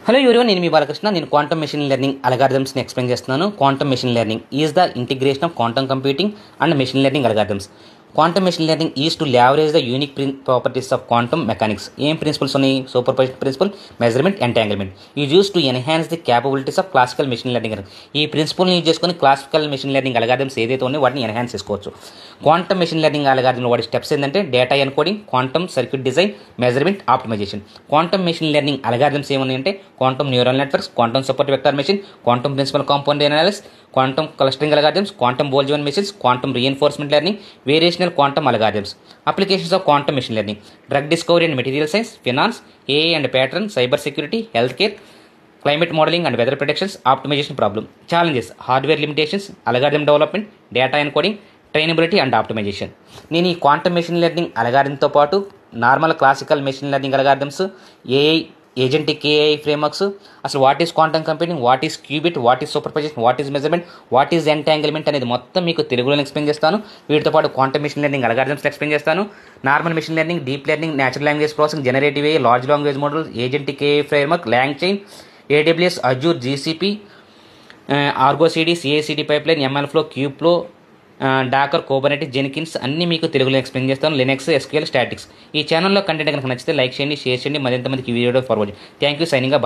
Hello everyone, నేను మీ బాలకృష్ణ. నేను క్వాంటమ్ మెషిన్ లెర్నింగ్ అల్గారిథమ్స్ని ఎక్స్ప్లెయిన్ చేస్తున్నాను. Quantum machine learning is the integration of quantum computing and machine learning algorithms. Quantum machine learning is to leverage the unique properties of quantum mechanics. ఏం principles ఉన్నాయి? Superposition principle, measurement, entanglement. Is use to enhance the capabilities of classical machine learning. ఈ ప్రిన్సిపల్ని use చేసుకుని classical machine learning algorithms ఏదైతే ఉన్నాయో వాటిని enhance చేసుకోవచ్చు. Quantum machine learning అల్గారిథంలో వాటి స్టెప్స్ ఏంటంటే data encoding, quantum circuit design, measurement, optimisation. Quantum machine learning algorithms ఏమున్నాయంటే quantum neural networks, quantum support vector machine, quantum principal compound analysis, quantum clustering algorithms, quantum Boltzmann machines, quantum reinforcement learning, variational quantum algorithms. Applications of quantum machine learning: drug discovery and material science, finance, AI and pattern, cyber security, health care, climate modelling and weather predictions, optimisation problem. Challenges: hardware limitations, algorithm development, data encoding, trainability and optimisation. నేను ఈ quantum machine learning అల్గారిథంతో పాటు normal classical machine learning algorithms, AI, agentic AI frameworks, అసలు what is quantum computing, what is qubit, what is superposition, what is measurement, what is entanglement అనేది మొత్తం మీకు తెలుగులో explain చేస్తాను. వీటితో పాటు quantum machine learning algorithms explain చేస్తాను. Normal machine learning, deep learning, natural language processing, generative AI, large language model, agentic AI framework, LangChain, AWS, Azure, GCP, Argo CD, CICD pipeline, ML flow, Kube flow, Docker, Kubernetes, Jenkins అన్ని మీకు తెలుగులో explain చేస్తాను. Linux, SQL, statics. ఈ ఛానల్లో content కనుక నచ్చితే like చేయండి, share చేయండి, మరింత మందికి ఈ video forward. Thank you. Signing.